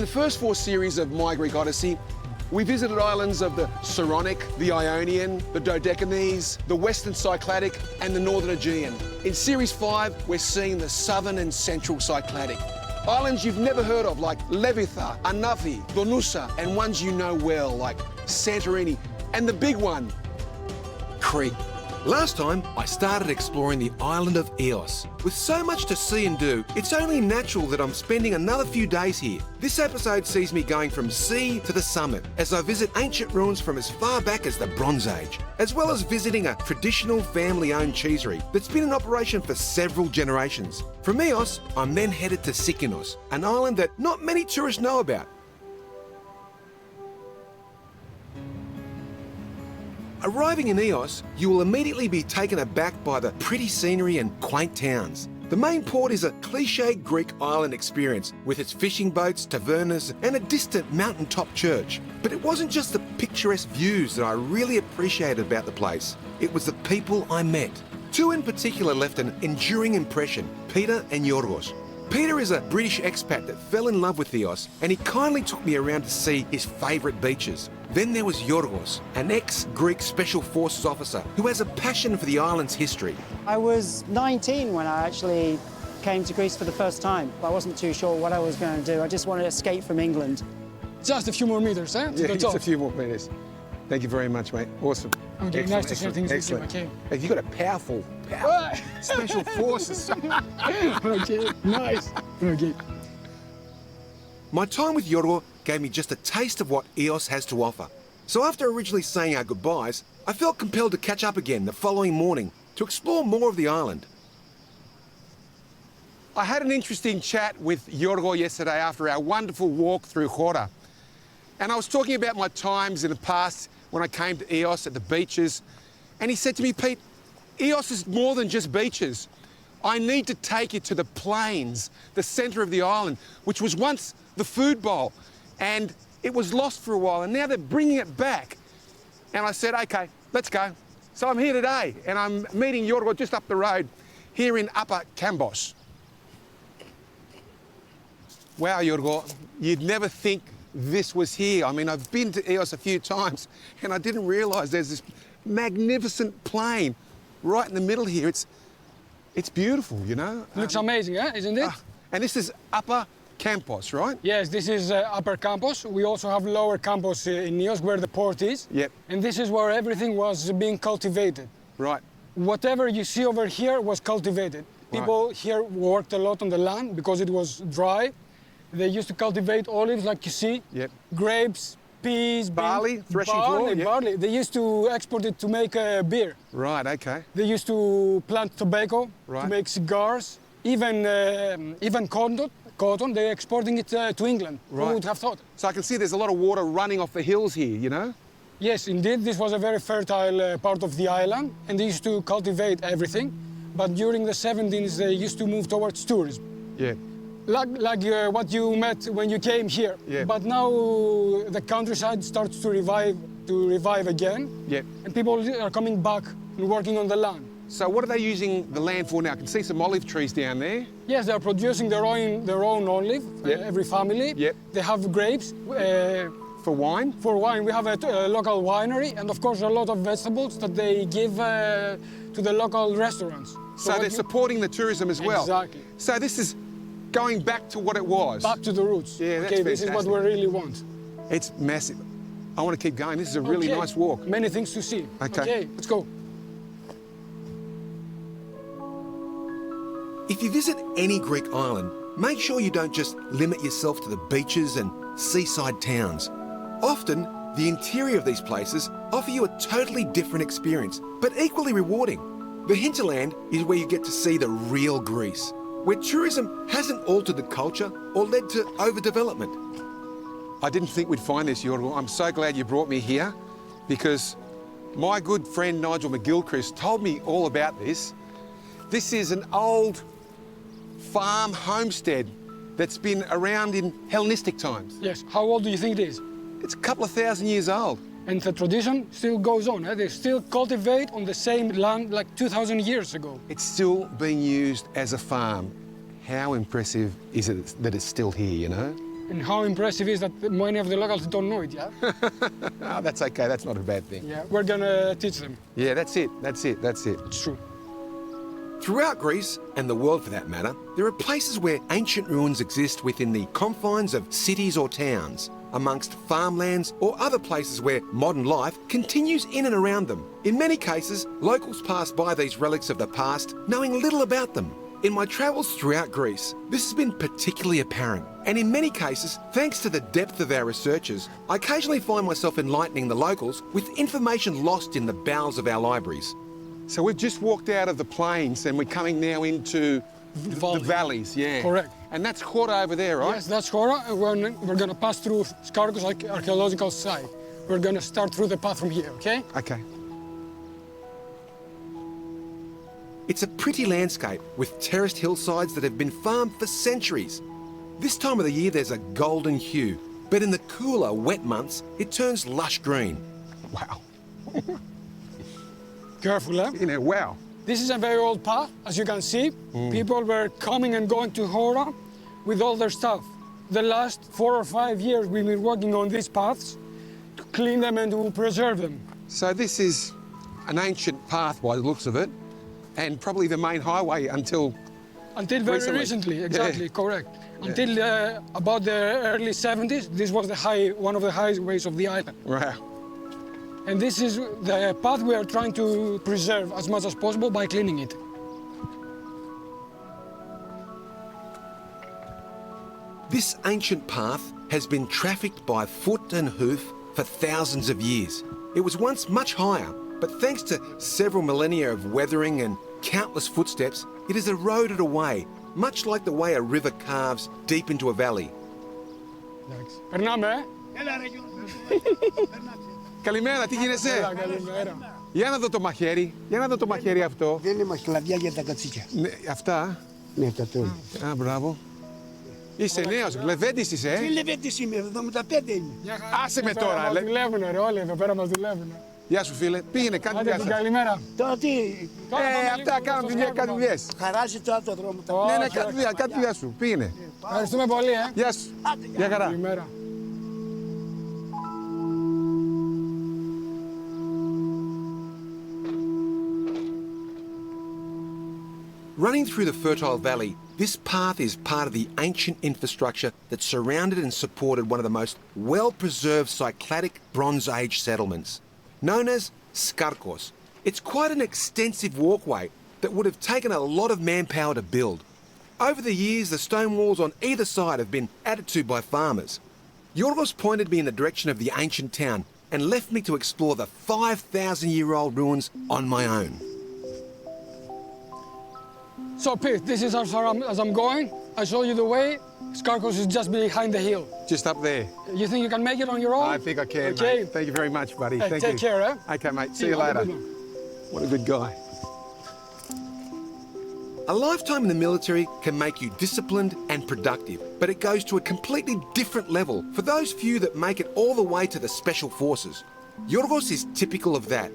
first 4 series of My Greek Odyssey, we visited islands of the Saronic, the Ionian, the Dodecanese, the Western Cycladic, and the Northern Aegean. In Series 5, we're seeing the Southern and Central Cycladic. Islands you've never heard of, like Levitha, Anafi, Donusa, and ones you know well, like Santorini, and the big one, Crete. Last time, I started exploring the island of Eos. With so much to see and do, it's only natural that I'm spending another few days here. This episode sees me going from sea to the summit as I visit ancient ruins from as far back as the Bronze Age, as well as visiting a traditional family-owned cheesery that's been in operation for several generations. From Eos, I'm then headed to Sίκινος, an island that not many tourists know about. Arriving in Eos, you will immediately be taken aback by the pretty scenery and quaint towns. The main port is a cliched Greek island experience with its fishing boats, tavernas, and a distant mountaintop church. But it wasn't just the picturesque views that I really appreciated about the place. It was the people I met. 2 in particular left an enduring impression, Pieter and Yorgos. Pieter is a British expat that fell in love with Eos, and he kindly took me around to see his favourite beaches. Then there was Yorgos, an ex-Greek Special Forces officer who has a passion for the island's history. I was 19 when I actually came to Greece for the first time. I wasn't too sure what I was going to do. I just wanted to escape from England. Just a few more meters, eh? Yeah, just a few more meters. Thank you very much, mate. Awesome. Okay, nice to share things with you, okay. Hey, you've got a powerful Special Forces. Okay, nice. Okay. My time with Yorgos gave me just a taste of what Eos has to offer. So after originally saying our goodbyes, I felt compelled to catch up again the following morning to explore more of the island. I had an interesting chat with Yorgos yesterday after our wonderful walk through Chora. And I was talking about my times in the past when I came to Eos at the beaches. And he said to me, Pete, Eos is more than just beaches. I need to take you to the plains, the centre of the island, which was once the food bowl. And it was lost for a while, and now they're bringing it back. And I said, okay, let's go. So I'm here today, and I'm meeting Yorgos just up the road here in Upper Kambos. Wow, Yorgos, you'd never think this was here. I mean, I've been to Eos a few times, and I didn't realise there's this magnificent plain right in the middle here. It's beautiful, you know. Looks amazing, eh? Isn't it? And this is Upper Campos, right? Yes, this is Upper Campos. We also have Lower Campos in Eos, where the port is. Yep. And this is where everything was being cultivated. Right. Whatever you see over here was cultivated. People here worked a lot on the land because it was dry. They used to cultivate olives, like you see. Yep. Grapes, peas, barley, threshing floor. Yep. Barley. They used to export it to make beer. Right. Okay. They used to plant tobacco to make cigars. Even cotton. They're exporting it to England. Right. Who would have thought? So I can see there's a lot of water running off the hills here, you know? Yes, indeed. This was a very fertile part of the island, and they used to cultivate everything. But during the 70s, they used to move towards tourism. Yeah. Like what you met when you came here. Yeah. But now the countryside starts to revive again. Yeah. And people are coming back and working on the land. So what are they using the land for now? I can see some olive trees down there. Yes, they're producing their own olive, every family. Yep. They have grapes. For wine? For wine, we have a local winery, and of course a lot of vegetables that they give to the local restaurants. So they're supporting the tourism as well? Exactly. So this is going back to what it was? Back to the roots. Yeah, that's okay, this is what we really want. It's massive. I want to keep going. This is a really nice walk. Many things to see. Okay, let's go. If you visit any Greek island, make sure you don't just limit yourself to the beaches and seaside towns. Often, the interior of these places offer you a totally different experience, but equally rewarding. The hinterland is where you get to see the real Greece, where tourism hasn't altered the culture or led to overdevelopment. I didn't think we'd find this, Yorgos. I'm so glad you brought me here, because my good friend Nigel McGilchrist told me all about this. This is an old farm homestead that's been around in Hellenistic times. Yes. How old do you think it is? It's a couple of thousand years old. And the tradition still goes on. They still cultivate on the same land like 2,000 years ago. It's still being used as a farm. How impressive is it that it's still here, you know? And how impressive is that many of the locals don't know it, yeah? Oh, that's okay, that's not a bad thing. Yeah, we're gonna teach them. Yeah, that's it. It's true. Throughout Greece, and the world for that matter, there are places where ancient ruins exist within the confines of cities or towns, amongst farmlands or other places where modern life continues in and around them. In many cases, locals pass by these relics of the past knowing little about them. In my travels throughout Greece, this has been particularly apparent. And in many cases, thanks to the depth of our researchers, I occasionally find myself enlightening the locals with information lost in the bowels of our libraries. So we've just walked out of the plains and we're coming now into the valleys, yeah. Correct. And that's Chora over there, right? Yes, that's Chora, and we're gonna pass through Skarkos archaeological site. We're gonna start through the path from here, okay? Okay. It's a pretty landscape with terraced hillsides that have been farmed for centuries. This time of the year there's a golden hue, but in the cooler, wet months, it turns lush green. Wow. Careful, eh? You know, wow. This is a very old path, as you can see. People were coming and going to Chora with all their stuff. The last 4 or 5 years we've been working on these paths to clean them and to preserve them. So this is an ancient path by the looks of it, and probably the main highway until very recently, exactly, Yeah. correct. Until about the early 70s, this was one of the highways of the island. Wow. And this is the path we are trying to preserve as much as possible by cleaning it. This ancient path has been trafficked by foot and hoof for thousands of years. It was once much higher, but thanks to several millennia of weathering and countless footsteps, it has eroded away, much like the way a river carves deep into a valley. Περνάμε, eh? Καλημέρα, τι γίνεσαι? Καλημέρα. Για να δω το μαχαίρι. Για να δω το μαχαίρι αυτό. Δεν είμαστε κλαδιά για τα κατσίκια. Ναι, αυτά. Ναι, τα τρώει. Α, μπράβο. Είσαι νέος, λεβέντης είσαι, Τι λεβέντης είμαι, 75 είμαι. Άσε με τώρα, Μας δουλεύουν, ρε, όλοι εδώ πέρα μας δουλεύουν. Γεια σου φίλε, πήγαινε, κάνε Άντε δουλειά την σας. καλημέρα. Τώρα τι, Αυτά κάνουν δουλειά, κάνουν δουλειές. χαράζει τώρα το δρόμο. Ναι, κάνε δουλειά σου, πήγαινε. Ευχαριστούμε πολύ, Γεια σου. Γεια χαρά. Καλημέρα. Running through the fertile valley, this path is part of the ancient infrastructure that surrounded and supported one of the most well-preserved Cycladic Bronze Age settlements, known as Skarkos. It's quite an extensive walkway that would have taken a lot of manpower to build. Over the years, the stone walls on either side have been added to by farmers. Yorgos pointed me in the direction of the ancient town and left me to explore the 5,000-year-old ruins on my own. So Pete, this is as I'm going. I show you the way. Skarkos is just behind the hill. Just up there. You think you can make it on your own? I think I can, Okay. mate. Thank you very much, buddy. Hey, Thank take you. care, eh? Okay, mate. See you Have a later. good one. What a good guy. A lifetime in the military can make you disciplined and productive, but it goes to a completely different level for those few that make it all the way to the Special Forces. Yorgos is typical of that.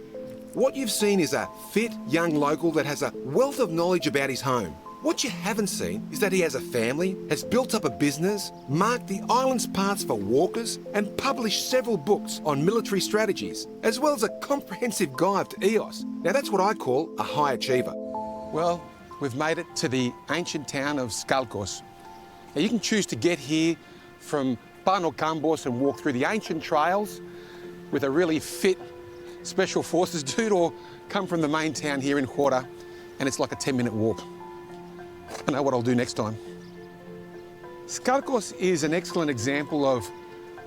What you've seen is a fit, young local that has a wealth of knowledge about his home. What you haven't seen is that he has a family, has built up a business, marked the island's paths for walkers, and published several books on military strategies, as well as a comprehensive guide to EOS. Now that's what I call a high achiever. Well, we've made it to the ancient town of Skalkos. Now you can choose to get here from Panokambos and walk through the ancient trails with a really fit Special Forces dude, or come from the main town here in Chora, and it's like a 10-minute walk. I know what I'll do next time. Skalkos is an excellent example of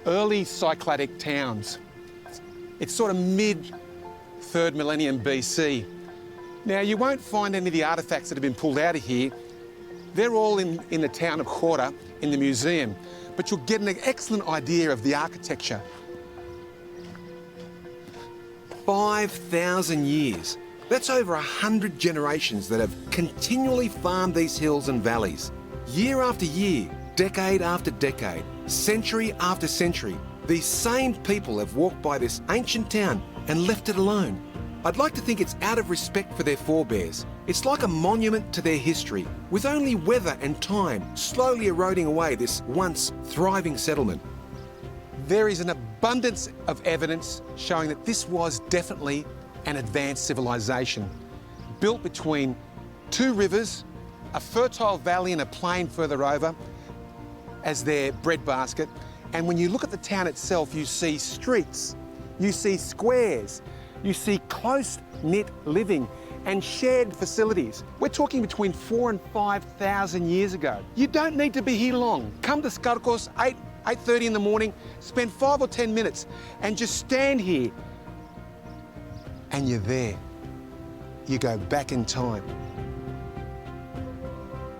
early Cycladic towns. It's sort of mid-3rd millennium BC. Now, you won't find any of the artefacts that have been pulled out of here. They're all in the town of Chora, in the museum, but you'll get an excellent idea of the architecture. 5,000 years. That's over 100 generations that have continually farmed these hills and valleys. Year after year, decade after decade, century after century, these same people have walked by this ancient town and left it alone. I'd like to think it's out of respect for their forebears. It's like a monument to their history, with only weather and time slowly eroding away this once thriving settlement. There is an abundance of evidence showing that this was definitely an advanced civilization, built between two rivers, a fertile valley and a plain further over as their breadbasket. And when you look at the town itself, you see streets, you see squares, you see close-knit living and shared facilities. We're talking between 4,000 and 5,000 years ago. You don't need to be here long. Come to Skarkos 8:30 in the morning, spend 5 or 10 minutes and just stand here and you're there. You go back in time.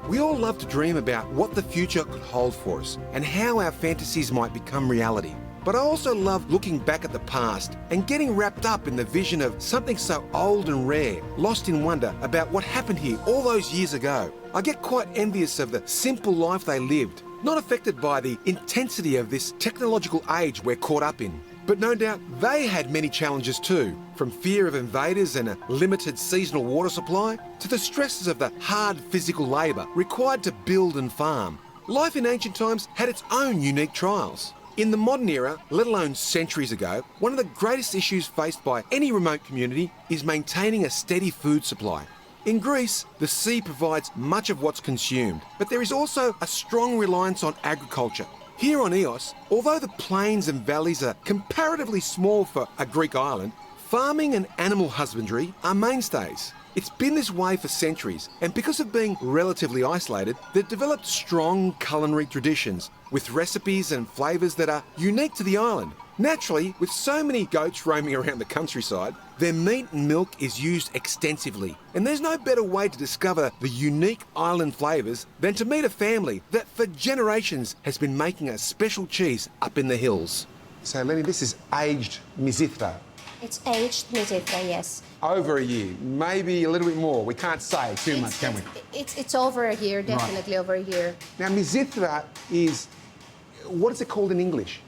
We all love to dream about what the future could hold for us and how our fantasies might become reality. But I also love looking back at the past and getting wrapped up in the vision of something so old and rare, lost in wonder about what happened here all those years ago. I get quite envious of the simple life they lived, not affected by the intensity of this technological age we're caught up in. But no doubt they had many challenges too, from fear of invaders and a limited seasonal water supply to the stresses of the hard physical labour required to build and farm. Life in ancient times had its own unique trials. In the modern era, let alone centuries ago, one of the greatest issues faced by any remote community is maintaining a steady food supply. In Greece, the sea provides much of what's consumed, but there is also a strong reliance on agriculture. Here on Ios, although the plains and valleys are comparatively small for a Greek island, farming and animal husbandry are mainstays. It's been this way for centuries, and because of being relatively isolated, they've developed strong culinary traditions with recipes and flavours that are unique to the island. Naturally, with so many goats roaming around the countryside, their meat and milk is used extensively, and there's no better way to discover the unique island flavours than to meet a family that for generations has been making a special cheese up in the hills. So Lenny, this is aged Mizithra. It's aged Mizithra, yes. Over a year, maybe a little bit more. We can't say too much, can we? It's over a year, definitely over a year. Now, Mizithra is, what is it called in English?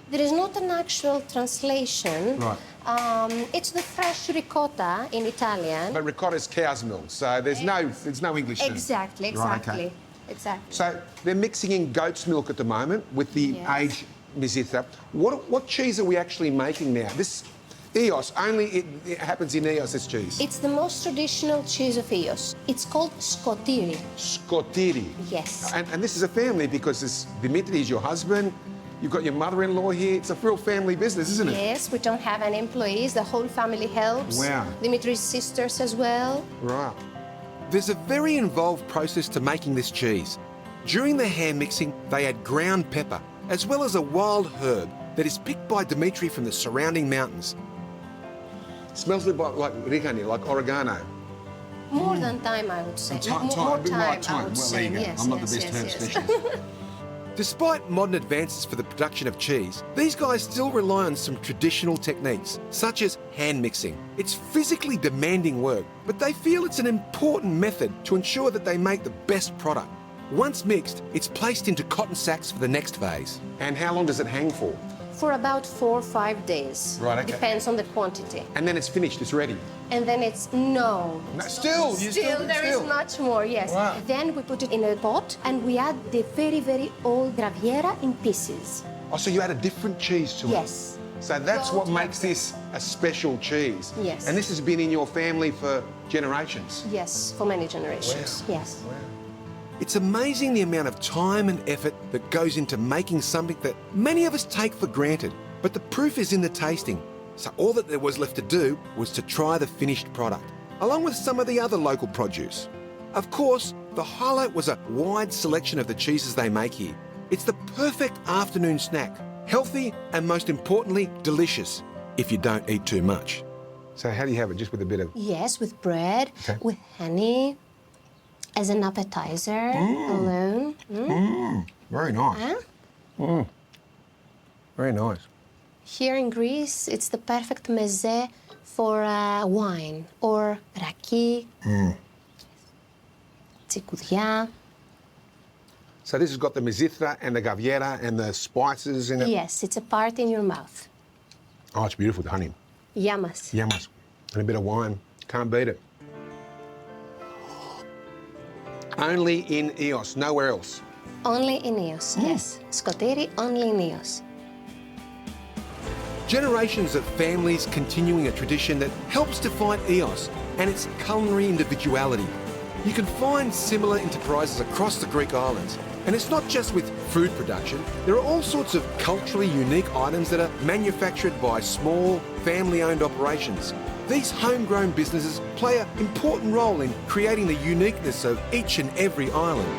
There is not an actual translation. Right. It's the fresh ricotta in Italian. But ricotta is cow's milk, so there's no English term. Exactly, Right, exactly. okay. Exactly. So they're mixing in goat's milk at the moment with the Yes. aged Mizithra. What cheese are we actually making now? This Ios, only it happens in Ios, this cheese. It's the most traditional cheese of Ios. It's called skotiri. Skotiri. Yes. And this is a family because this Dimitri is your husband, you've got your mother-in-law here. It's a real family business, isn't it? Yes, we don't have any employees. The whole family helps. Wow. Dimitri's sisters as well. Right. There's a very involved process to making this cheese. During the hand mixing, they add ground pepper, as well as a wild herb that is picked by Dimitri from the surrounding mountains. Smells a bit like rigani, like oregano. More than thyme, I would say. A bit more I thyme. would Well, say. there you go. Yes, I'm not yes, the best herb yes, yes. specialist. Despite modern advances for the production of cheese, these guys still rely on some traditional techniques, such as hand mixing. It's physically demanding work, but they feel it's an important method to ensure that they make the best product. Once mixed, it's placed into cotton sacks for the next phase. And how long does it hang for? For about 4 or 5 days. Right, okay. Depends on the quantity. And then it's finished, it's ready. And then it's no. Still, There is much more, yes. Wow. Then we put it in a pot and we add the very, very old graviera in pieces. Oh, so you add a different cheese to it? Yes. So that's what Gold makes this a special cheese. Yes. And this has been in your family for generations. Yes, for many generations. Wow. Yes. Wow. It's amazing the amount of time and effort that goes into making something that many of us take for granted. But the proof is in the tasting. So all that there was left to do was to try the finished product, along with some of the other local produce. Of course, the highlight was a wide selection of the cheeses they make here. It's the perfect afternoon snack, healthy and most importantly, delicious, if you don't eat too much. So how do you have it? Just with a bit of... Yes, with bread, Okay. with honey, as an appetizer, alone. Very nice. Huh? Very nice. Here in Greece, it's the perfect meze for wine or raki, tsikoudia. So this has got the mizithra and the gaviera and the spices in it? Yes, it's a part in your mouth. Oh, it's beautiful, the honey. Yamas. Yamas. And a bit of wine. Can't beat it. Only in Eos, nowhere else. Only in Eos, yes. Σκοτήρι, only in Eos. Generations of families continuing a tradition that helps define Eos and its culinary individuality. You can find similar enterprises across the Greek islands. And it's not just with food production. There are all sorts of culturally unique items that are manufactured by small, family-owned operations. These homegrown businesses play an important role in creating the uniqueness of each and every island.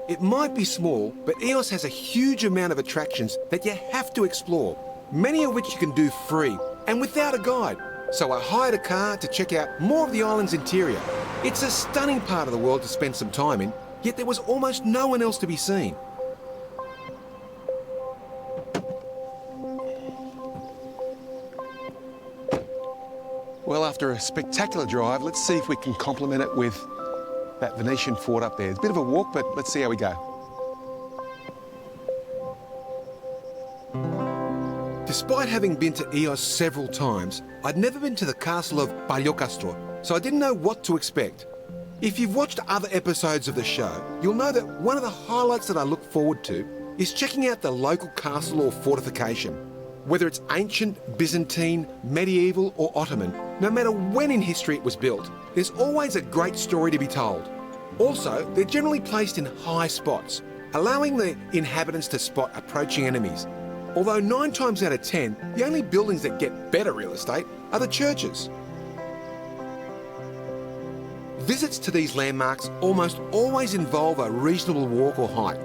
It might be small, but Eos has a huge amount of attractions that you have to explore, many of which you can do free and without a guide. So I hired a car to check out more of the island's interior. It's a stunning part of the world to spend some time in, yet there was almost no one else to be seen. Well, after a spectacular drive, let's see if we can complement it with that Venetian fort up there. It's a bit of a walk, but let's see how we go. Despite having been to Eos several times, I'd never been to the castle of Pagliocastro, so I didn't know what to expect. If you've watched other episodes of the show, you'll know that one of the highlights that I look forward to is checking out the local castle or fortification. Whether it's ancient, Byzantine, medieval or Ottoman, no matter when in history it was built, there's always a great story to be told. Also, they're generally placed in high spots, allowing the inhabitants to spot approaching enemies. Although 9 times out of 10, the only buildings that get better real estate are the churches. Visits to these landmarks almost always involve a reasonable walk or hike,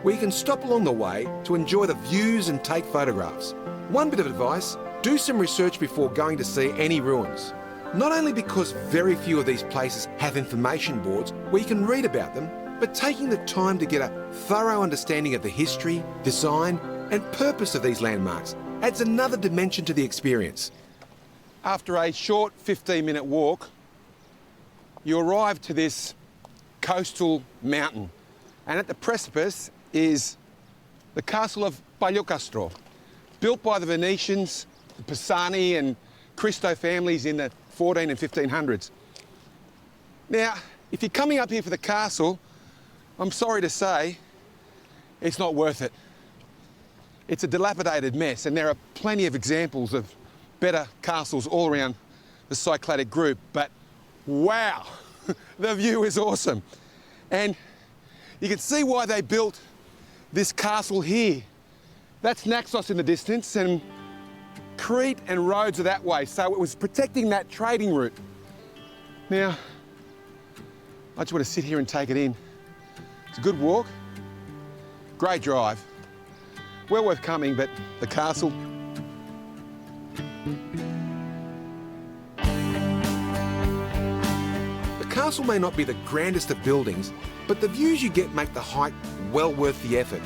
where you can stop along the way to enjoy the views and take photographs. One bit of advice, do some research before going to see any ruins. Not only because very few of these places have information boards where you can read about them, but taking the time to get a thorough understanding of the history, design, and purpose of these landmarks adds another dimension to the experience. After a short 15-minute walk, you arrive to this coastal mountain. And at the precipice is the castle of Pagliocastro, built by the Venetians, the Pisani and Cristo families in the 14 and 1500s. Now, if you're coming up here for the castle, I'm sorry to say, it's not worth it. It's a dilapidated mess, and there are plenty of examples of better castles all around the Cycladic group, but wow, the view is awesome. And you can see why they built this castle here. That's Naxos in the distance, and Crete and Rhodes are that way, so it was protecting that trading route. Now, I just want to sit here and take it in. It's a good walk, great drive. Well worth coming, but the castle. The castle may not be the grandest of buildings, but the views you get make the hike well worth the effort.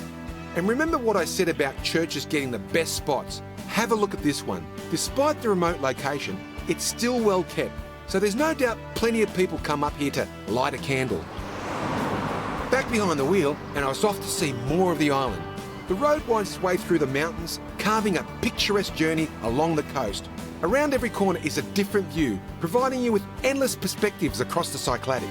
And remember what I said about churches getting the best spots. Have a look at this one. Despite the remote location, it's still well kept, so there's no doubt plenty of people come up here to light a candle. Back behind the wheel, and I was off to see more of the island. The road winds its way through the mountains, carving a picturesque journey along the coast. Around every corner is a different view, providing you with endless perspectives across the Cycladic.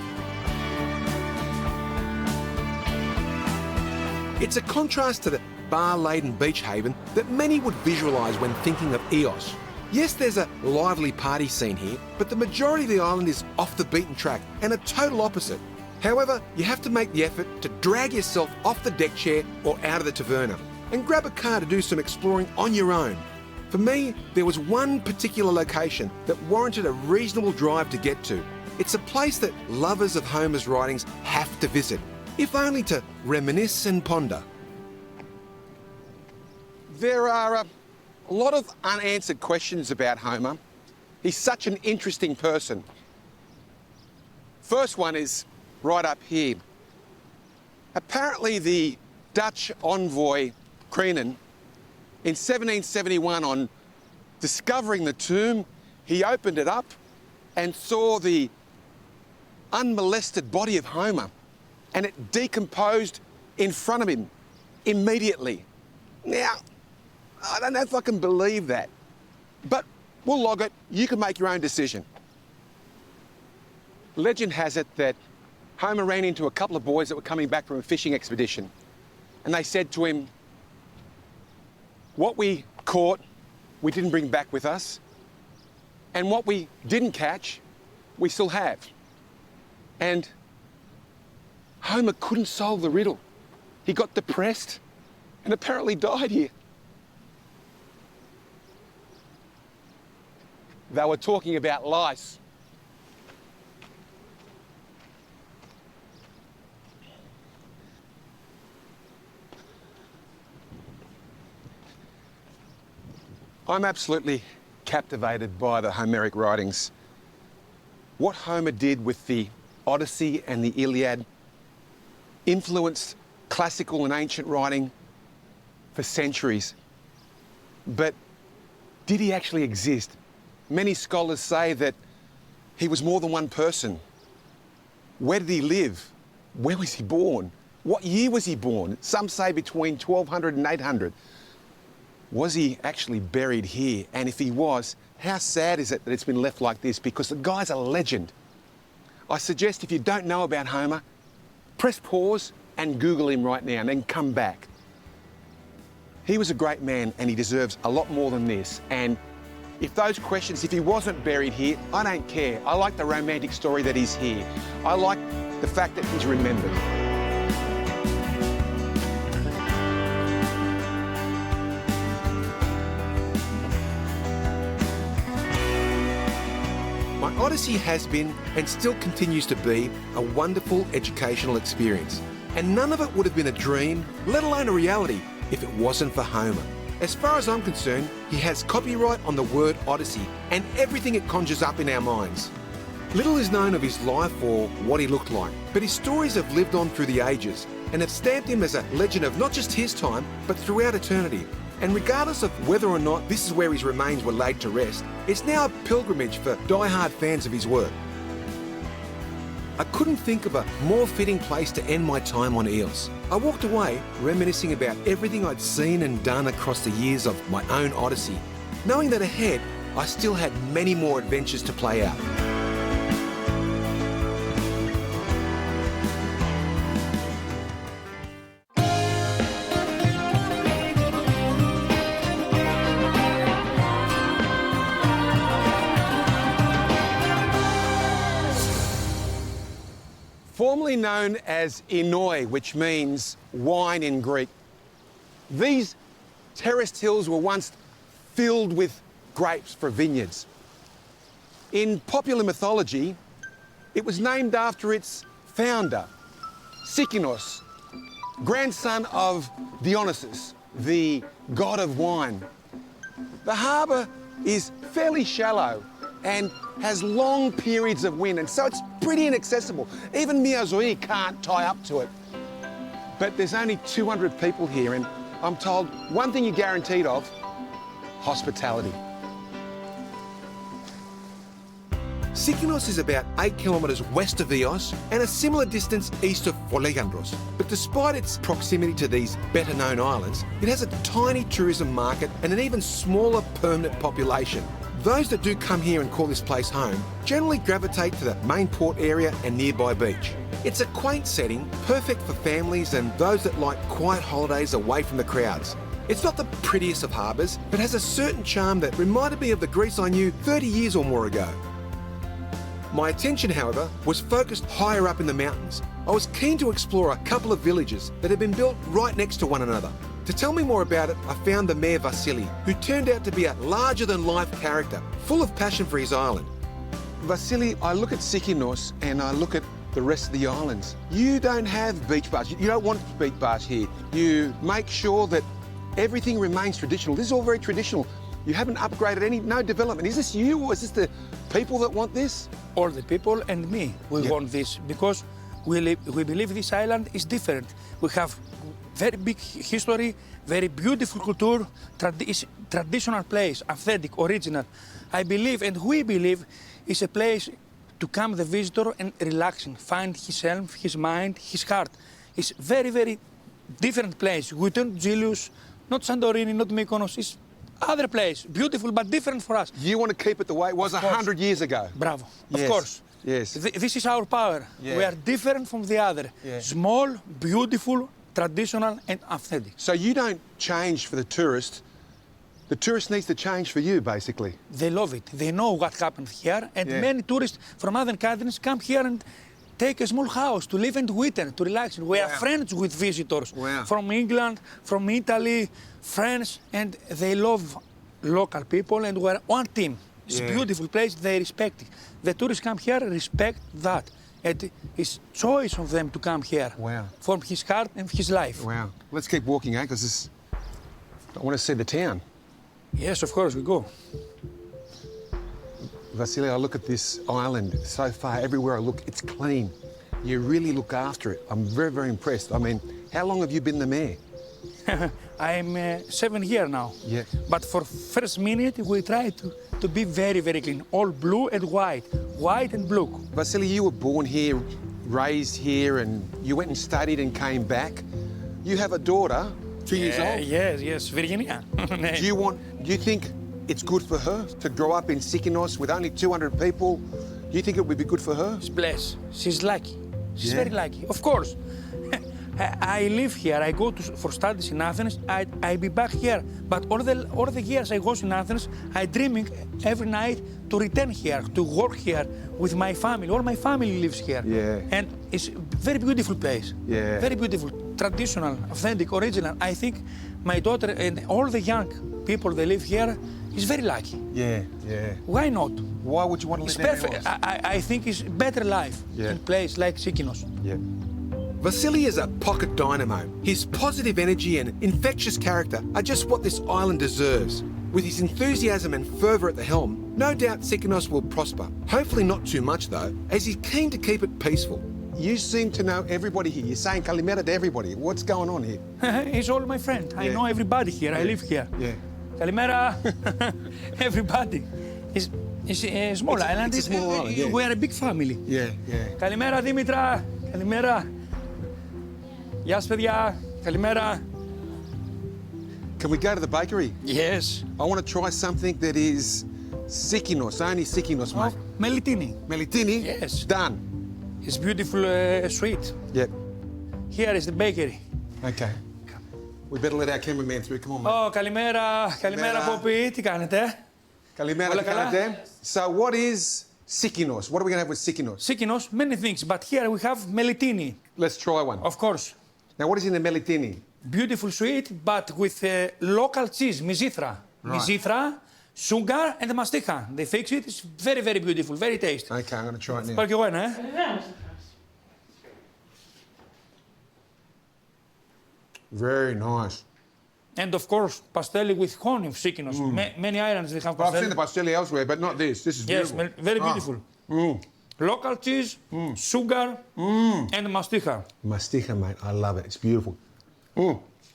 It's a contrast to the bar-laden beach haven that many would visualise when thinking of Eos. Yes, there's a lively party scene here, but the majority of the island is off the beaten track and a total opposite. However, you have to make the effort to drag yourself off the deck chair or out of the taverna and grab a car to do some exploring on your own. For me, there was one particular location that warranted a reasonable drive to get to. It's a place that lovers of Homer's writings have to visit, if only to reminisce and ponder. There are a lot of unanswered questions about Homer. He's such an interesting person. First one is right up here. Apparently the Dutch envoy Creenan, in 1771, on discovering the tomb, he opened it up and saw the unmolested body of Homer, and it decomposed in front of him immediately. Now, I don't know if I can believe that. But we'll log it. You can make your own decision. Legend has it that Homer ran into a couple of boys that were coming back from a fishing expedition. And they said to him, what we caught, we didn't bring back with us. And what we didn't catch, we still have. And Homer couldn't solve the riddle. He got depressed and apparently died here. They were talking about lice. I'm absolutely captivated by the Homeric writings. What Homer did with the Odyssey and the Iliad influenced classical and ancient writing for centuries. But did he actually exist? Many scholars say that he was more than one person. Where did he live? Where was he born? What year was he born? Some say between 1200 and 800. Was he actually buried here? And if he was, how sad is it that it's been left like this? Because the guy's a legend. I suggest if you don't know about Homer, press pause and Google him right now and then come back. He was a great man and he deserves a lot more than this. And if those questions, if he wasn't buried here, I don't care. I like the romantic story that he's here. I like the fact that he's remembered. My Odyssey has been and still continues to be a wonderful educational experience. And none of it would have been a dream, let alone a reality, if it wasn't for Homer. As far as I'm concerned, he has copyright on the word Odyssey and everything it conjures up in our minds. Little is known of his life or what he looked like, but his stories have lived on through the ages and have stamped him as a legend of not just his time, but throughout eternity. And regardless of whether or not this is where his remains were laid to rest, it's now a pilgrimage for die-hard fans of his work. I couldn't think of a more fitting place to end my time on Eos. I walked away reminiscing about everything I'd seen and done across the years of my own Odyssey, knowing that ahead I still had many more adventures to play out. Formerly known as Enoi, which means wine in Greek. These terraced hills were once filled with grapes for vineyards. In popular mythology, it was named after its founder, Sίκινος, grandson of Dionysus, the god of wine. The harbour is fairly shallow and has long periods of wind, and so it's pretty inaccessible. Even Miazoi can't tie up to it. But there's only 200 people here, and I'm told one thing you're guaranteed of, hospitality. Sίκινος is about 8 kilometres west of Eos and a similar distance east of Folegandros. But despite its proximity to these better-known islands, it has a tiny tourism market and an even smaller permanent population. Those that do come here and call this place home generally gravitate to the main port area and nearby beach. It's a quaint setting, perfect for families and those that like quiet holidays away from the crowds. It's not the prettiest of harbours, but has a certain charm that reminded me of the Greece I knew 30 years or more ago. My attention, however, was focused higher up in the mountains. I was keen to explore a couple of villages that had been built right next to one another. To tell me more about it, I found the mayor Vasily, who turned out to be a larger-than-life character, full of passion for his island. Vasily, I look at Sίκινος and I look at the rest of the islands. You don't have beach bars. You don't want beach bars here. You make sure that everything remains traditional. This is all very traditional. You haven't upgraded no development. Is this you or is this the people that want this? All the people and me will Yeah. want this because we believe this island is different. We have very big history, very beautiful culture, traditional place, authentic, original. I believe and we believe it's a place to come the visitor and relaxing, find himself, his mind, his heart. It's very, very different place. We don't jealous not Santorini, not Mykonos. It's other place, beautiful but different for us. You want to keep it the way it was 100 years ago. Bravo, Yes, of course. yes. This is our power. Yeah. We are different from the other. Yeah. Small, beautiful, traditional and authentic. So you don't change for the tourist. The tourist needs to change for you, basically. They love it. They know what happened here, and Yeah. many tourists from other countries come here and take a small house to live and winter, to relax. We are Wow. friends with visitors Wow. from England, from Italy, France, and they love local people, and we're one team. It's Yeah. a beautiful place. They respect it. The tourists come here, respect that. And it's choice of them to come here. Wow. From his heart and his life. Wow. Let's keep walking, eh? Because I want to see the town. Yes, of course, we go. Vasily, I look at this island so far. Everywhere I look, it's clean. You really look after it. I'm very, very impressed. I mean, how long have you been the mayor? I'm 7 years now. Yeah. But for first minute, we try to be very, very clean. All blue and white. White and blue. Vasily, you were born here, raised here, and you went and studied and came back. You have a daughter, 2 years old. Yes, Virginia. Do you think it's good for her to grow up in Sίκινος with only 200 people? Do you think it would be good for her? She's blessed. She's lucky. She's Yeah. very lucky. Of course. I live here. I go for studies in Athens. I be back here. But all the years I was in Athens, I dreaming every night to return here, to work here with my family. All my family lives here. Yeah. And it's a very beautiful place. Yeah. Very beautiful, traditional, authentic, original. I think my daughter and all the young people that live here is very lucky. Yeah, yeah. Why not? Why would you want to It's live there? perfect. I think it's better life Yeah. in place like Sίκινος. Yeah. Vasily is a pocket dynamo. His positive energy and infectious character are just what this island deserves. With his enthusiasm and fervour at the helm, no doubt Sίκινος will prosper. Hopefully not too much though, as he's keen to keep it peaceful. You seem to know everybody here. You're saying kalimera to everybody. What's going on here? He's all my friend. I Yeah. know everybody here. I live here. Yeah. Kalimera, everybody. It's a small island. it's a small island, yeah. We are a big family. Yeah, yeah. Kalimera, Dimitra. Kalimera. Γεια σας, παιδιά. Καλημέρα. Can we go to the bakery? Yes. I want to try something that is Σίκινος, only Σίκινος, mate. Melitini. Melitini? Yes. Done. It's beautiful sweet. Yep. Here is the bakery. Okay. We better let our cameraman through. Come on, mate. Oh, καλημέρα. Καλημέρα, Πόπι. Τι κάνετε? Kalimera, Όλα καλά? So what is Σίκινος? What are we going to have with Σίκινος? Σίκινος, many things, but here we have melitini, Let's try one. of course. Now, what is in the melitini? Beautiful sweet, but with local cheese, mizithra. Right. Mizithra, sugar, and mastica. They fix it. It's very, very beautiful, very tasty. Okay, I'm going to try it now. Πάρω κι εγώ ένα, Very nice. And of course, pastelli with honey of Sίκινος. Many islands they have Well, I've seen pastelli. the pastelli elsewhere, but not this. This is Yes, beautiful. very Ah. beautiful. Local cheese, sugar, and mastica. Mastica, mate. I love it. It's beautiful.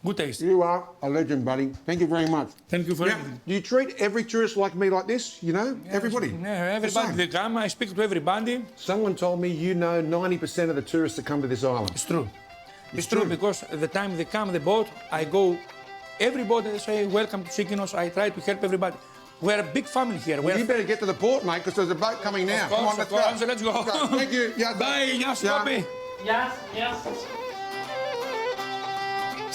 Good taste. You are a legend, buddy. Thank you very much. Thank you for Now, everything. do you treat every tourist like me like this? You know, everybody. Yeah, everybody The they come. I speak to everybody. same. Someone told me you know 90% of the tourists that come to this island. It's true. It's true because the time they come the boat, I go. Everybody they say welcome to Sίκινος. I try to help everybody. We're a big family here. Well, you better get to the port, mate, because there's a boat coming now. Of course, of course. Let's go. Thank you. Yeah, Bye. Yes, Yeah. Bobby.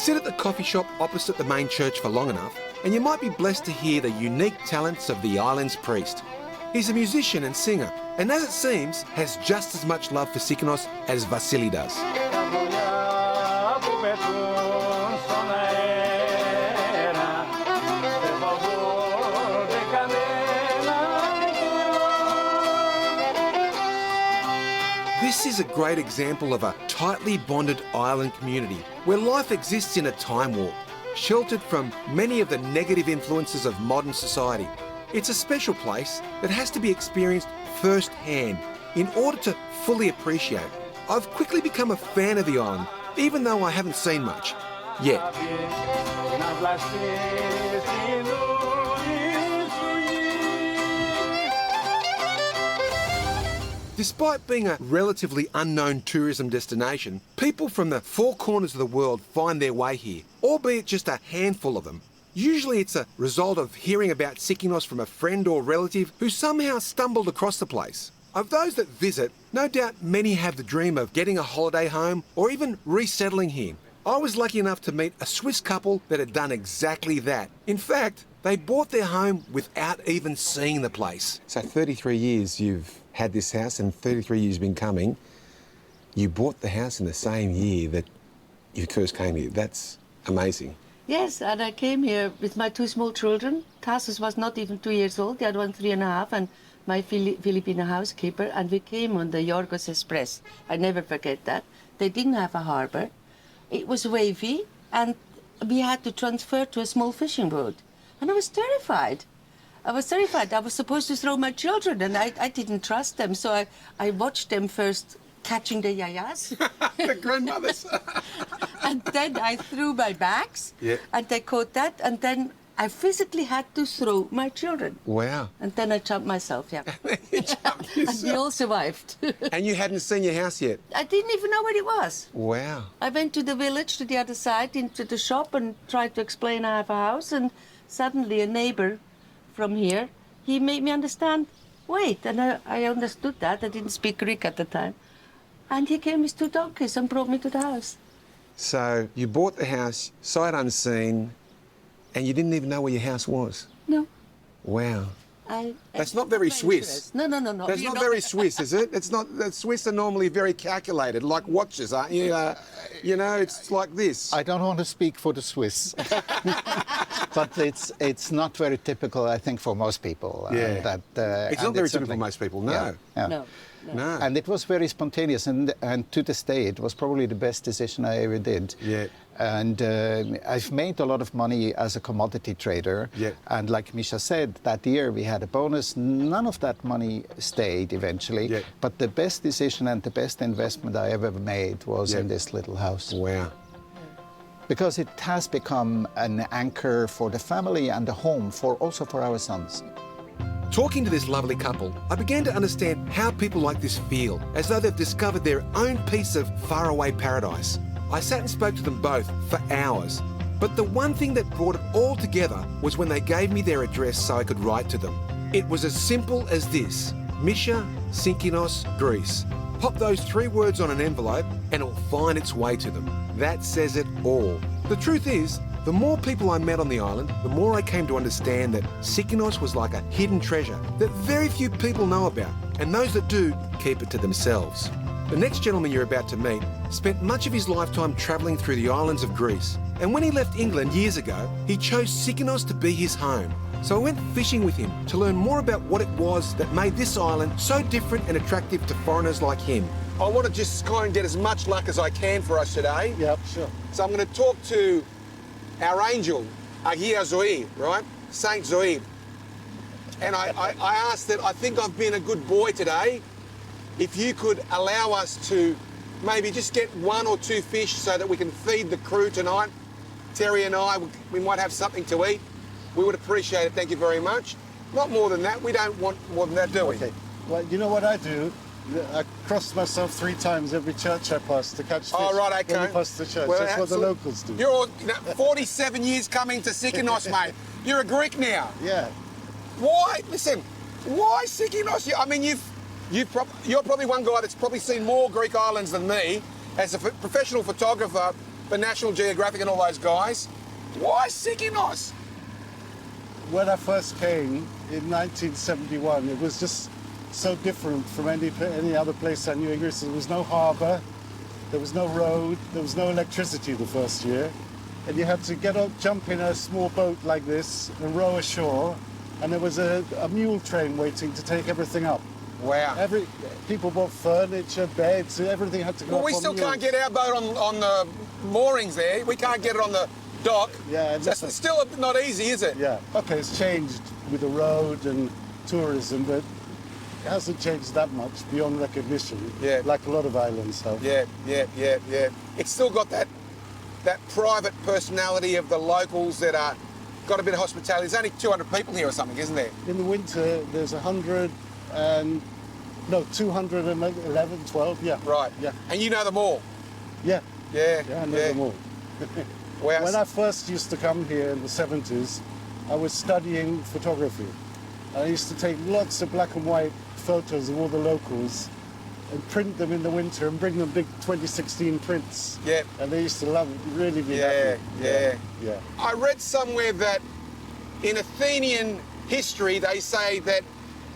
Sit at the coffee shop opposite the main church for long enough, and you might be blessed to hear the unique talents of the island's priest. He's a musician and singer, and as it seems, has just as much love for Sίκινος as Vasily does. This is a great example of a tightly bonded island community where life exists in a time warp, sheltered from many of the negative influences of modern society. It's a special place that has to be experienced firsthand in order to fully appreciate. I've quickly become a fan of the island, even though I haven't seen much yet. Despite being a relatively unknown tourism destination, people from the four corners of the world find their way here, albeit just a handful of them. Usually it's a result of hearing about Sίκινος from a friend or relative who somehow stumbled across the place. Of those that visit, no doubt many have the dream of getting a holiday home or even resettling here. I was lucky enough to meet a Swiss couple that had done exactly that. In fact, they bought their home without even seeing the place. So 33 years you've had this house and 33 years you've been coming. You bought the house in the same year that you first came here. That's amazing. Yes, and I came here with my two small children. Tassos was not even 2 years old, the other one 3.5, and my Filipino housekeeper, and we came on the Yorgos Express. I never forget that. They didn't have a harbor. It was wavy, and we had to transfer to a small fishing boat. And I was terrified. I was supposed to throw my children, and I didn't trust them, so I watched them first catching the yayas. The grandmothers. And then I threw my bags, Yeah. and they caught that, and then I physically had to throw my children. Wow. And then I jumped myself, yeah. You jumped And we yourself. all survived. And you hadn't seen your house yet? I didn't even know where it was. Wow. I went to the village, to the other side, into the shop, and tried to explain I have a house, and suddenly a neighbor from here, he made me understand, wait, and I understood that. I didn't speak Greek at the time. And he came with 2 donkeys and brought me to the house. So you bought the house, sight unseen, and you didn't even know where your house was? No. Wow. That's not very adventurous. Swiss. No. That's not very Swiss, is it? It's not. The Swiss are normally very calculated, like watches, aren't you? You know, it's like this. I don't want to speak for the Swiss, but it's not very typical, I think, for most people. Yeah. It's not very typical for most people, no. Yeah, yeah. No. No. And it was very spontaneous, and to this day, it was probably the best decision I ever did. Yeah. And I've made a lot of money as a commodity trader. Yeah. And like Misha said, that year we had a bonus. None of that money stayed eventually. Yeah. But the best decision and the best investment I ever made was Yeah. in this little house. Wow. Because it has become an anchor for the family and a home also for our sons. Talking to this lovely couple, I began to understand how people like this feel, as though they've discovered their own piece of faraway paradise. I sat and spoke to them both for hours. But the one thing that brought it all together was when they gave me their address so I could write to them. It was as simple as this: Misha, Sίκινος, Greece. Pop those 3 words on an envelope and it'll find its way to them. That says it all. The truth is, the more people I met on the island, the more I came to understand that Sίκινος was like a hidden treasure that very few people know about, and those that do keep it to themselves. The next gentleman you're about to meet spent much of his lifetime travelling through the islands of Greece, and when he left England years ago, he chose Sίκινος to be his home. So I went fishing with him to learn more about what it was that made this island so different and attractive to foreigners like him. I want to just kind of get as much luck as I can for us today. Yep, sure. So I'm going to talk to our angel, Hagia Zoe, right? Saint Zoe. And I asked that I think I've been a good boy today. If you could allow us to maybe just get 1 or 2 fish so that we can feed the crew tonight. Terry and I, we might have something to eat. We would appreciate it, thank you very much. Not more than that, we don't want more than that, do we? Okay. Well, you know what I do? I cross myself 3 times every church I pass to catch fish. Oh, right, okay. When I pass the church. Well, That's what the locals do. You're all, 47 years coming to Sίκινος, mate. You're a Greek now. Yeah. Why? Listen, why Sίκινος? I mean, you're probably one guy that's probably seen more Greek islands than me as a professional photographer for National Geographic and all those guys. Why Sίκινος? When I first came in 1971, it was just so different from any other place I knew in Greece. There was no harbour, there was no road, there was no electricity the first year. And you had to jump in a small boat like this and row ashore. And there was a mule train waiting to take everything up. Wow. People bought furniture, beds, everything had to go up Well, we on still mules. can't get our boat on the moorings there. We can't get it on the dock. Yeah, That's still not easy, is it? Yeah. Okay, it's changed with the road and tourism, but it hasn't changed that much beyond recognition. Yeah. Like a lot of islands have. Yeah. It's still got that private personality of the locals that are got a bit of hospitality. There's only 200 people here or something, isn't there? In the winter, there's 100, and No, 211, 12, yeah. Right. Yeah. And you know them all? Yeah. Yeah. Yeah, I know them all. Wow. When I first used to come here in the 70s, I was studying photography. I used to take lots of black and white photos of all the locals and print them in the winter and bring them big 2016 prints. Yeah. And they used to love it, really be Yeah, happy. yeah. I read somewhere that in Athenian history they say that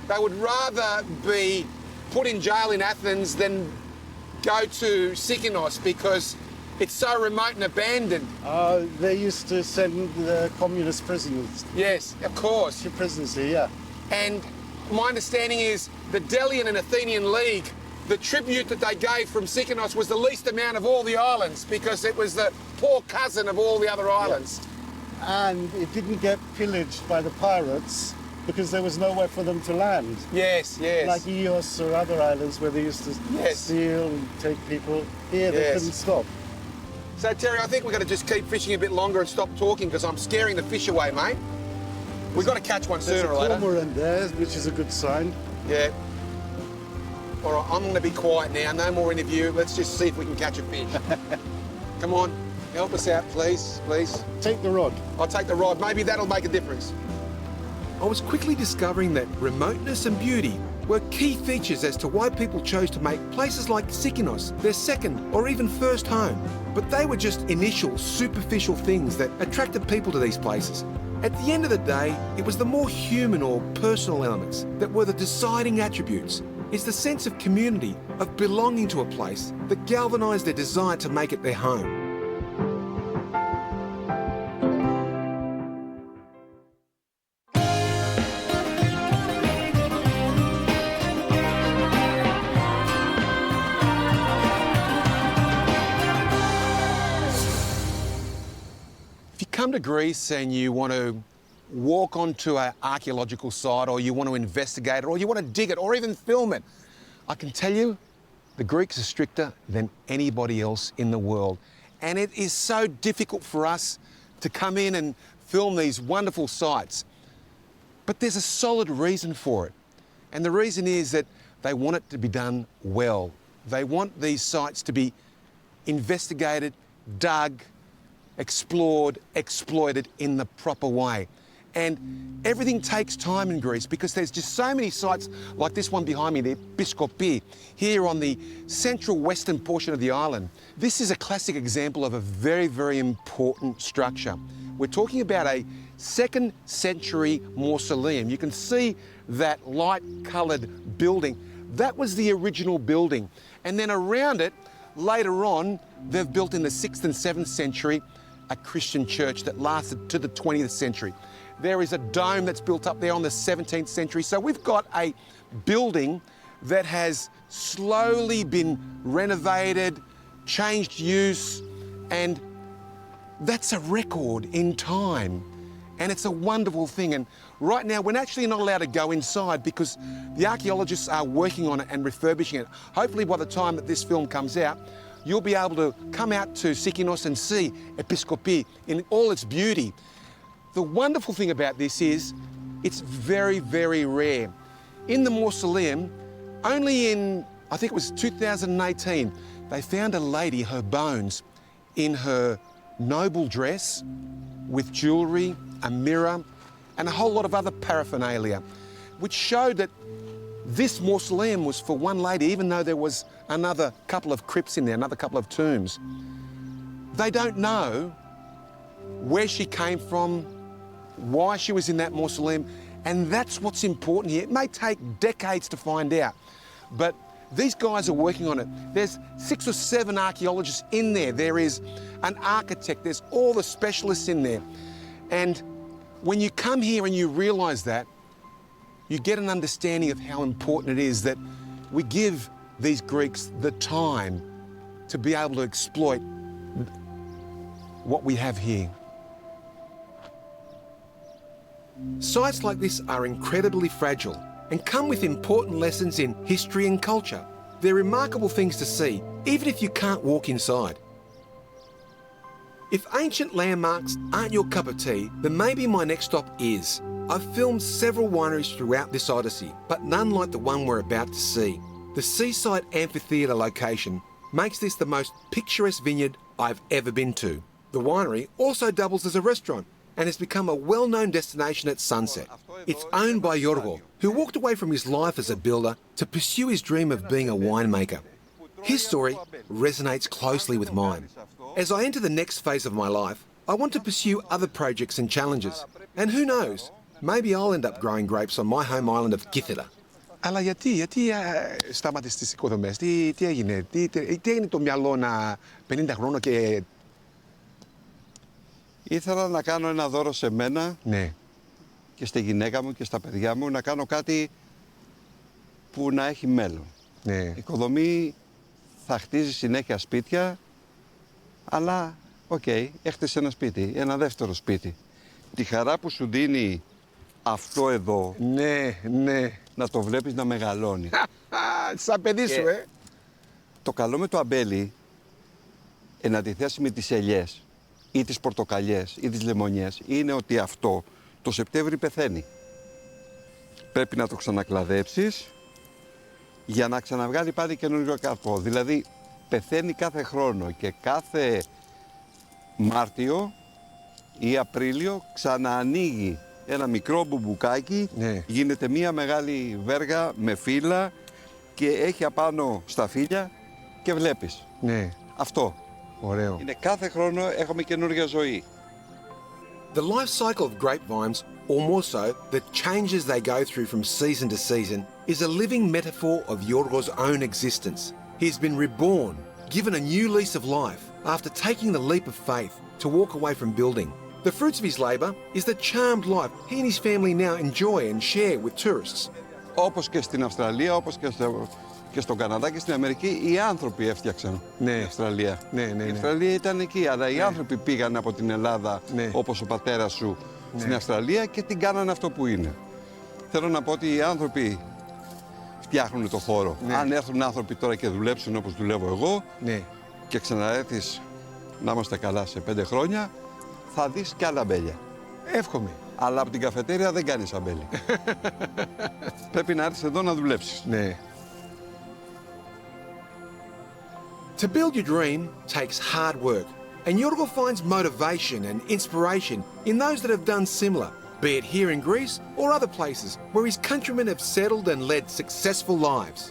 they would rather be put in jail in Athens than go to Sίκινος because it's so remote and abandoned. They used to send the communist prisoners. Yes, of course. To prisons here, yeah. And my understanding is the Delian and Athenian League, the tribute that they gave from Sίκινος was the least amount of all the islands because it was the poor cousin of all the other islands. Yeah. And it didn't get pillaged by the pirates because there was nowhere for them to land. Yes, yes. Like Ios or other islands where they used to steal and take people. Here they couldn't stop. So Terry, I think we're going to just keep fishing a bit longer and stop talking because I'm scaring the fish away, mate. We've got to catch one sooner or later. There's a cormorant there, which is a good sign. Yeah. All right, I'm going to be quiet now. No more interview. Let's just see if we can catch a fish. Come on, help us out, please, please. Take the rod. I'll take the rod. Maybe that'll make a difference. I was quickly discovering that remoteness and beauty were key features as to why people chose to make places like Sίκινος their second or even first home. But they were just initial, superficial things that attracted people to these places. At the end of the day, it was the more human or personal elements that were the deciding attributes. It's the sense of community, of belonging to a place, that galvanised their desire to make it their home. If you come to Greece and you want to walk onto an archaeological site or you want to investigate it or you want to dig it or even film it, I can tell you the Greeks are stricter than anybody else in the world. And it is so difficult for us to come in and film these wonderful sites. But there's a solid reason for it. And the reason is that they want it to be done well. They want these sites to be investigated, dug, explored, exploited in the proper way. And everything takes time in Greece because there's just so many sites like this one behind me, the Επισκέπτεται, here on the central western portion of the island. This is a classic example of a very, very important structure. We're talking about a 2nd century mausoleum. You can see that light-coloured building. That was the original building. And then around it, later on, they've built in the 6th and 7th century a Christian church that lasted to the 20th century. There is a dome that's built up there on the 17th century. So we've got a building that has slowly been renovated, changed use, and that's a record in time. And it's a wonderful thing. And right now, we're actually not allowed to go inside because the archaeologists are working on it and refurbishing it. Hopefully by the time that this film comes out, you'll be able to come out to Σίκινος and see Επισκέπτεται in all its beauty. The wonderful thing about this is it's very, very rare. In the mausoleum, only in, I think it was 2018, they found a lady, her bones, in her noble dress with jewellery, a mirror, and a whole lot of other paraphernalia, which showed that this mausoleum was for one lady, even though there was another couple of crypts in there, another couple of tombs. They don't know where she came from, why she was in that mausoleum, and that's what's important here. It may take decades to find out, but these guys are working on it. There's 6 or 7 archaeologists in there. There is an architect, there's all the specialists in there. And when you come here and you realise that, you get an understanding of how important it is that we give these Greeks the time to be able to exploit what we have here. Sites like this are incredibly fragile and come with important lessons in history and culture. They're remarkable things to see, even if you can't walk inside. If ancient landmarks aren't your cup of tea, then maybe my next stop is. I've filmed several wineries throughout this odyssey, but none like the one we're about to see. The seaside amphitheatre location makes this the most picturesque vineyard I've ever been to. The winery also doubles as a restaurant and has become a well-known destination at sunset. It's owned by Yorgo, who walked away from his life as a builder to pursue his dream of being a winemaker. His story resonates closely with mine. As I enter the next phase of my life, I want to pursue other projects and challenges. And who knows, maybe I'll end up growing grapes on my home island of Kythera. Αλλά γιατί σταμάτησες τις οικοδομές, τι έγινε, τι έγινε το μυαλό να 50 χρόνων και... Ήθελα να κάνω ένα δώρο σε μένα, Ναι. και στη γυναίκα μου και στα παιδιά μου, να κάνω κάτι που να έχει μέλλον. Ναι. Η οικοδομή θα χτίζει συνέχεια σπίτια, αλλά έχτισε ένα σπίτι, ένα δεύτερο σπίτι. Τη χαρά που σου δίνει αυτό εδώ, Ναι. να το βλέπεις να μεγαλώνει. Σαν παιδί σου, Το καλό με το αμπέλι, εν αντιθέσει με τις ελιές ή τις πορτοκαλιές ή τις λεμονιές, είναι ότι αυτό το Σεπτέμβρη πεθαίνει. Πρέπει να το ξανακλαδέψεις για να ξαναβγάλει πάλι καινούριο καρπό. Δηλαδή πεθαίνει κάθε χρόνο και κάθε Μάρτιο ή Απρίλιο ξαναανοίγει ένα μικρό μπουμπουκάκι, γίνεται μία μεγάλη βέργα με φύλλα και έχει απάνω στα φύλλα και βλέπεις. Ναι. Αυτό. Ωραίο. Είναι κάθε χρόνο έχουμε καινούργια ζωή. The life cycle of grapevines, or more so, the changes they go through from season to season, is a living metaphor of Yorgo's own existence. He's been reborn, given a new lease of life, after taking the leap of faith to walk away from building. The fruits of his labour is the charmed life he and his family now enjoy and share with tourists. Όπως και στην Αυστραλία, όπως και στον Καναδά και στην Αμερική, οι άνθρωποι έφτιαξαν την Αυστραλία. Η Αυστραλία ήταν εκεί, αλλά οι άνθρωποι πήγαν από την Ελλάδα, όπως ο πατέρας σου, στην Αυστραλία και την κάνανε αυτό που είναι. Θέλω να πω ότι οι άνθρωποι φτιάχνουν το χώρο. Αν έρθουν άνθρωποι τώρα και δουλέψουν όπως δουλεύω εγώ και ξαναέρθεις να είμαστε καλά σε 5 χρόνια, θα δεις κι άλλα αμπέλια. Εύχομαι. Αλλά από την καφετέρια δεν κάνεις αμπέλι. Πρέπει να έρθεις εδώ να δουλέψεις. Ναι. To build your dream takes hard work, and Yorgo finds motivation and inspiration in those that have done similar, be it here in Greece or other places where his countrymen have settled and led successful lives.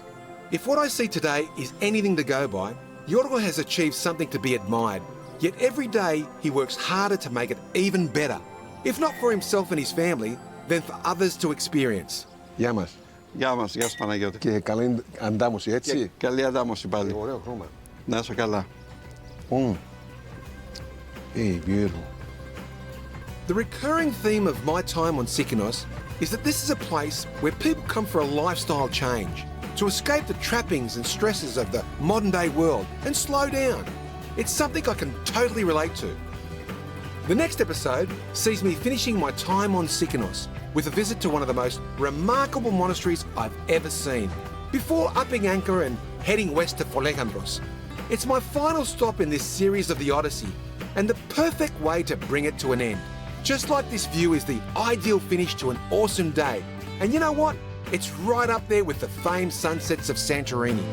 If what I see today is anything to go by, Yorgo has achieved something to be admired, yet every day he works harder to make it even better, if not for himself and his family, then for others to experience. Γεια μας. Γεια μας, γεια σου Παναγιώτη. Και καλή αντάμωση, έτσι. Και καλή αντάμωση πάλι. Ωραίο χρώμα. Να είσαι καλά. Hey, beautiful. The recurring theme of my time on Sίκινος is that this is a place where people come for a lifestyle change, to escape the trappings and stresses of the modern day world and slow down. It's something I can totally relate to. The next episode sees me finishing my time on Sίκινος with a visit to one of the most remarkable monasteries I've ever seen, before upping anchor and heading west to Folegandros. It's my final stop in this series of the Odyssey, and the perfect way to bring it to an end. Just like this view is the ideal finish to an awesome day. And you know what? It's right up there with the famed sunsets of Santorini.